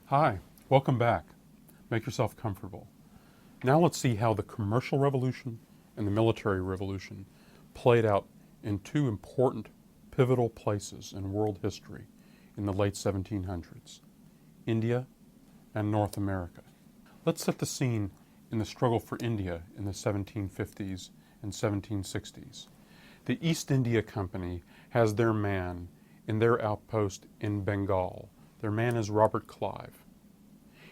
Hi, welcome back. Make yourself comfortable. Now let's see how the commercial revolution and the military revolution played out in two important pivotal places in world history in the late 1700s, India and North America. Let's set the scene in the struggle for India in the 1750s and 1760s. The East India Company has their man in their outpost in Bengal. Their man is Robert Clive.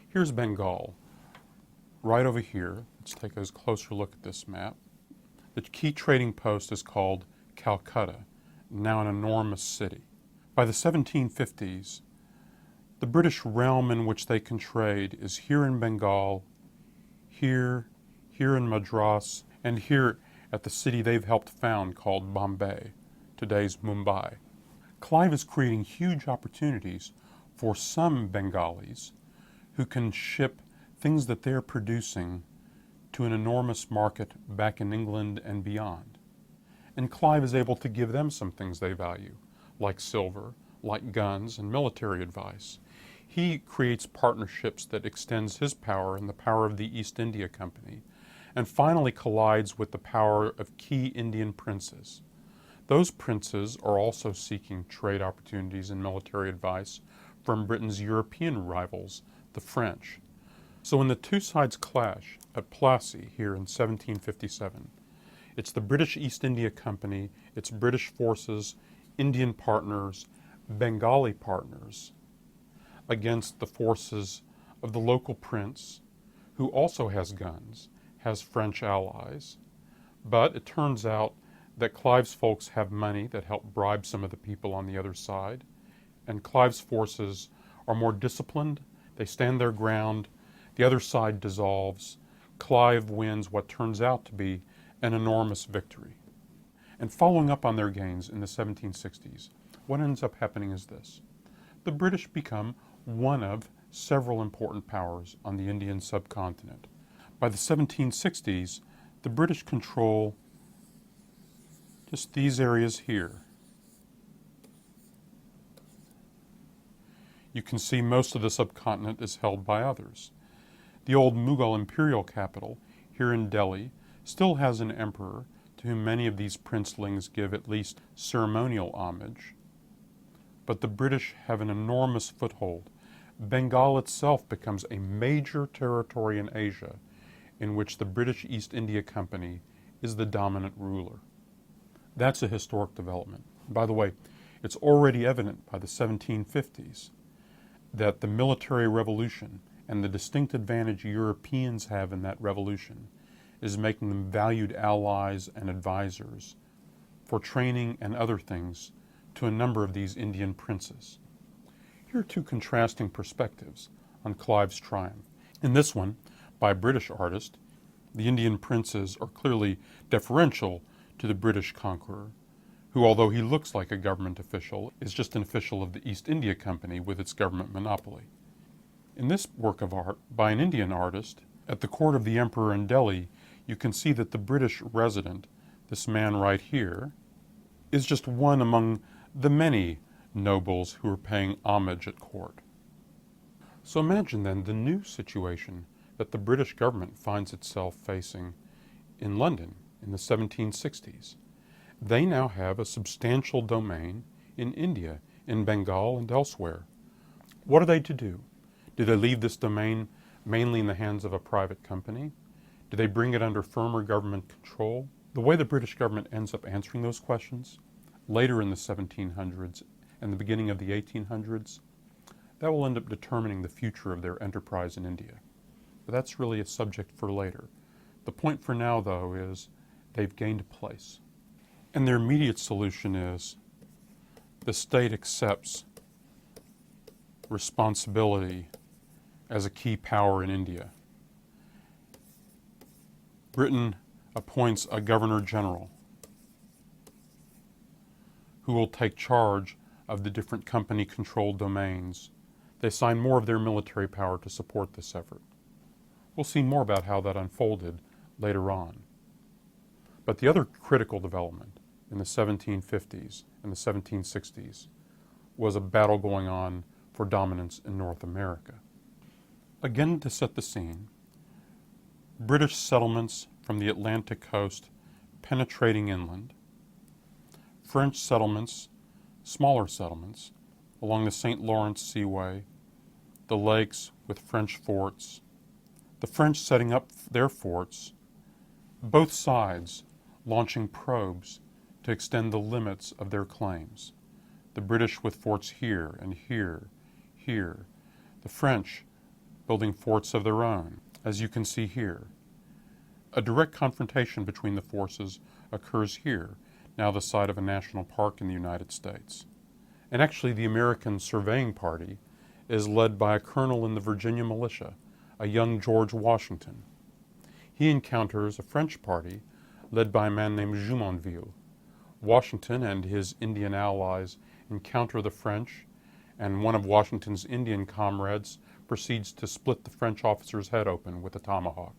Here's Bengal, right over here. Let's take a closer look at this map. The key trading post is called Calcutta, now an enormous city. By the 1750s, the British realm in which they can trade is here in Bengal, here in Madras, and here at the city they've helped found called Bombay, today's Mumbai. Clive is creating huge opportunities for some Bengalis who can ship things that they're producing to an enormous market back in England and beyond. And Clive is able to give them some things they value, like silver, like guns, and military advice. He creates partnerships that extends his power and the power of the East India Company, and finally collides with the power of key Indian princes. Those princes are also seeking trade opportunities and military advice from Britain's European rivals, the French. So when the two sides clash at Plassey here in 1757, it's the British East India Company, it's British forces, Indian partners, Bengali partners, against the forces of the local prince, who also has guns, has French allies. But it turns out that Clive's folks have money that help bribe some of the people on the other side, and Clive's forces are more disciplined. They stand their ground. The other side dissolves. Clive wins what turns out to be an enormous victory. And following up on their gains in the 1760s, what ends up happening is this. The British become one of several important powers on the Indian subcontinent. By the 1760s, the British control just these areas here. You can see most of the subcontinent is held by others. The old Mughal imperial capital, here in Delhi, still has an emperor to whom many of these princelings give at least ceremonial homage. But the British have an enormous foothold. Bengal itself becomes a major territory in Asia in which the British East India Company is the dominant ruler. That's a historic development. By the way, it's already evident by the 1750s that the military revolution and the distinct advantage Europeans have in that revolution is making them valued allies and advisors for training and other things to a number of these Indian princes. Here are two contrasting perspectives on Clive's triumph. In this one, by a British artist, the Indian princes are clearly deferential to the British conqueror, who, although he looks like a government official, is just an official of the East India Company with its government monopoly. In this work of art, by an Indian artist, at the court of the emperor in Delhi, you can see that the British resident, this man right here, is just one among the many nobles who are paying homage at court. So imagine then the new situation that the British government finds itself facing in London in the 1760s. They now have a substantial domain in India, in Bengal and elsewhere. What are they to do? Do they leave this domain mainly in the hands of a private company? Do they bring it under firmer government control? The way the British government ends up answering those questions later in the 1700s and the beginning of the 1800s, that will end up determining the future of their enterprise in India. But that's really a subject for later. The point for now, though, is they've gained a place. And their immediate solution is the state accepts responsibility as a key power in India. Britain appoints a governor general who will take charge of the different company-controlled domains. They assign more of their military power to support this effort. We'll see more about how that unfolded later on. But the other critical development in the 1750s and the 1760s was a battle going on for dominance in North America. Again, to set the scene, British settlements from the Atlantic coast penetrating inland, French settlements, smaller settlements, along the St. Lawrence Seaway, the lakes with French forts, the French setting up their forts, both sides launching probes to extend the limits of their claims. The British with forts here and here, here. The French building forts of their own, as you can see here. A direct confrontation between the forces occurs here, now the site of a national park in the United States. And actually the American surveying party is led by a colonel in the Virginia militia, a young George Washington. He encounters a French party led by a man named Jumonville. Washington and his Indian allies encounter the French, and one of Washington's Indian comrades proceeds to split the French officer's head open with a tomahawk.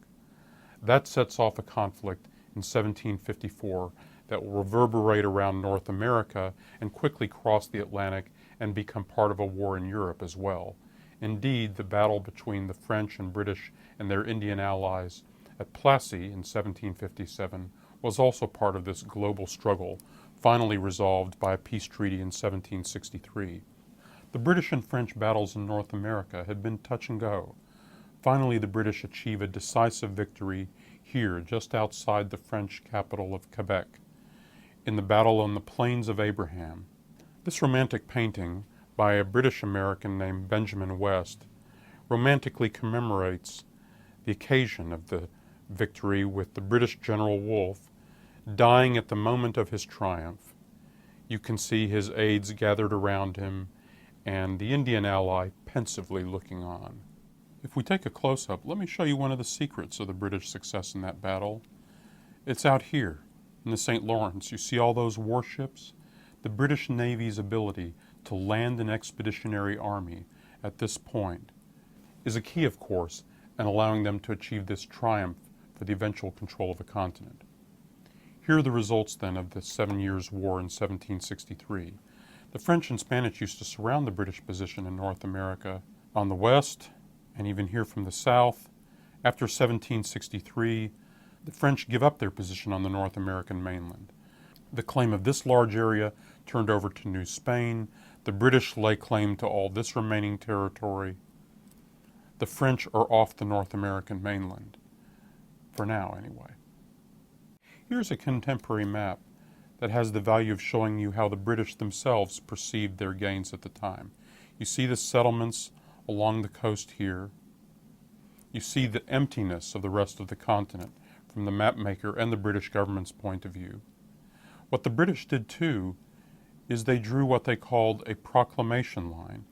That sets off a conflict in 1754 that will reverberate around North America and quickly cross the Atlantic and become part of a war in Europe as well. Indeed, the battle between the French and British and their Indian allies at Plassey in 1757 was also part of this global struggle, finally resolved by a peace treaty in 1763. The British and French battles in North America had been touch and go. Finally, the British achieve a decisive victory here, just outside the French capital of Quebec, in the battle on the Plains of Abraham. This romantic painting by a British American named Benjamin West romantically commemorates the occasion of the victory, with the British General Wolfe dying at the moment of his triumph. You can see his aides gathered around him and the Indian ally pensively looking on. If we take a close-up, let me show you one of the secrets of the British success in that battle. It's out here in the St. Lawrence. You see all those warships? The British Navy's ability to land an expeditionary army at this point is a key, of course, in allowing them to achieve this triumph for the eventual control of a continent. Here are the results then of the 7 Years' War in 1763. The French and Spanish used to surround the British position in North America on the west, and even here from the south. After 1763, the French give up their position on the North American mainland. The claim of this large area turned over to New Spain. The British lay claim to all this remaining territory. The French are off the North American mainland, for now anyway. Here's a contemporary map that has the value of showing you how the British themselves perceived their gains at the time. You see the settlements along the coast here. You see the emptiness of the rest of the continent from the map maker and the British government's point of view. What the British did too is they drew what they called a proclamation line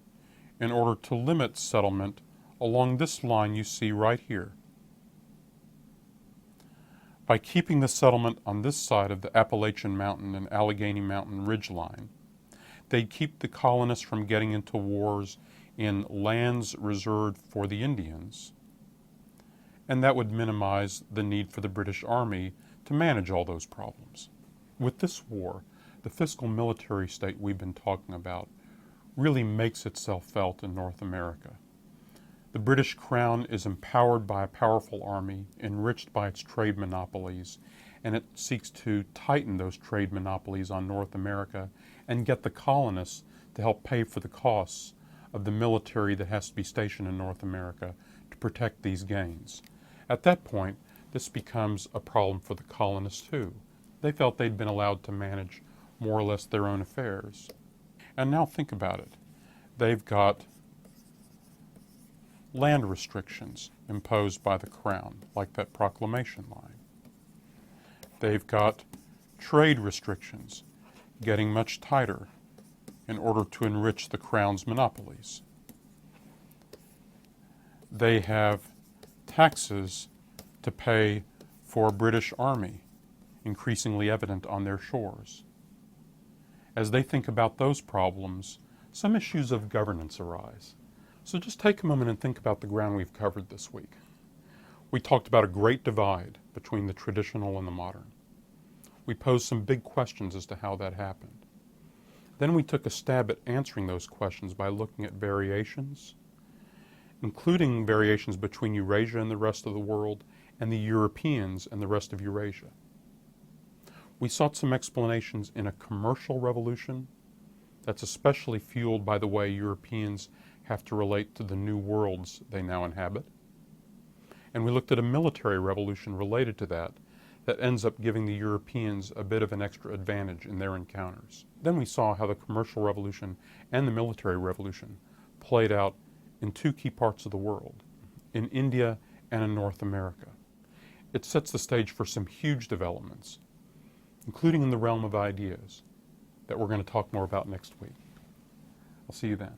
in order to limit settlement along this line you see right here. By keeping the settlement on this side of the Appalachian Mountain and Allegheny Mountain ridgeline, they'd keep the colonists from getting into wars in lands reserved for the Indians, and that would minimize the need for the British Army to manage all those problems. With this war, the fiscal military state we've been talking about really makes itself felt in North America. The British Crown is empowered by a powerful army, enriched by its trade monopolies, and it seeks to tighten those trade monopolies on North America and get the colonists to help pay for the costs of the military that has to be stationed in North America to protect these gains. At that point, this becomes a problem for the colonists too. They felt they'd been allowed to manage more or less their own affairs. And now think about it. They've got land restrictions imposed by the Crown, like that proclamation line. They've got trade restrictions getting much tighter in order to enrich the Crown's monopolies. They have taxes to pay for a British army, increasingly evident on their shores. As they think about those problems, some issues of governance arise. So just take a moment and think about the ground we've covered this week. We talked about a great divide between the traditional and the modern. We posed some big questions as to how that happened. Then we took a stab at answering those questions by looking at variations including variations between Eurasia and the rest of the world, and the Europeans and the rest of Eurasia. We sought some explanations in a commercial revolution that's especially fueled by the way Europeans have to relate to the new worlds they now inhabit. And we looked at a military revolution related to that ends up giving the Europeans a bit of an extra advantage in their encounters. Then we saw how the commercial revolution and the military revolution played out in two key parts of the world, in India and in North America. It sets the stage for some huge developments, including in the realm of ideas, that we're going to talk more about next week. I'll see you then.